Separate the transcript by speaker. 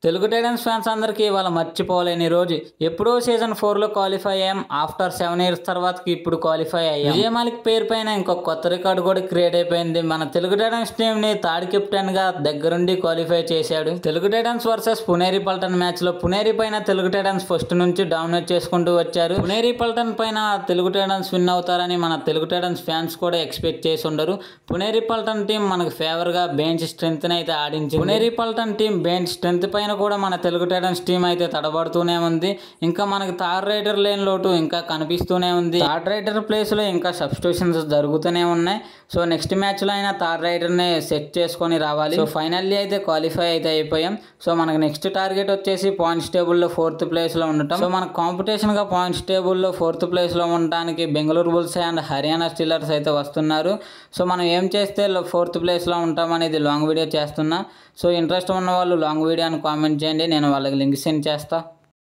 Speaker 1: Telugu Titans fans అందరికీ ఇవాళ మర్చిపోలేని రోజు. ఎప్పుడో సీజన్ 4లో క్వాలిఫై అయ్యాం. ఆఫ్టర్ 7 years తర్వాతకి ఇప్పుడు క్వాలిఫై అయ్యాం. విజయ్ మాలిక్ పేరు పైన ఇంకొక కొత్త రికార్డు కూడా క్రియేట్ అయిపోయింది. మన తెలుగు టైటన్స్ టీం ని థర్డ్ కెప్టెన్ గా దగ్గరుండి క్వాలిఫై చేశాడు. Telugu Titans versus Puneri Paltan match లో పునేరి పైన తెలుగు టైటన్స్ ఫస్ట్ నుంచి డామినేట్ చేసుకుంటూ వచ్చారు. పునేరి పల్టన్ పైన తెలుగు టైటన్స్ విన్ అవుతారని మన తెలుగు టైటన్స్ ఫ్యాన్స్ కూడా ఎక్స్పెక్ట్ చేసి ఉండరు. పునేరి పల్టన్ టీం మనకు ఫేవర్ గా బెంచ్ స్ట్రెంత్ అయితే ఆడించింది. Puneri Paltan team bench strength పైన కూడా మన తెలుగు టైటన్స్ టీం అయితే తడబడుతూనే ఉంది. ఇంకా మనకి థర్డ్ రైడర్ లేని లోటు ఇంకా కనిపిస్తూనే ఉంది. థర్డ్ రైడర్ ప్లేస్ లో ఇంకా సబ్స్టిట్యూషన్స్ జరుగుతూనే ఉన్నాయి. సో నెక్స్ట్ మ్యాచ్ లో అయినా థర్డ్ రైడర్ ని సెట్ చేసుకొని రావాలి. సో ఫైనల్లీ అయితే క్వాలిఫై అయితే అయిపోయాం. సో మనకు నెక్స్ట్ టార్గెట్ వచ్చేసి పాయింట్స్ టేబుల్ లో 4th ప్లేస్ లో ఉండటం. సో మనకు కాంపిటీషన్ గా పాయింట్స్ టేబుల్ లో 4th ప్లేస్ లో ఉండడానికి Bengaluru bulls and Haryana Steelers అయితే వస్తున్నారు. సో మనం ఏం చేస్తే 4th ప్లేస్ లో ఉంటామనేది లాంగ్ వీడియో చేస్తున్నా. సో ఇంట్రెస్ట్ ఉన్న వాళ్ళు లాంగ్ వీడియో అని కామెంట్ చేయండి, నేను వాళ్ళకి లింక్ సెండ్ చేస్తా.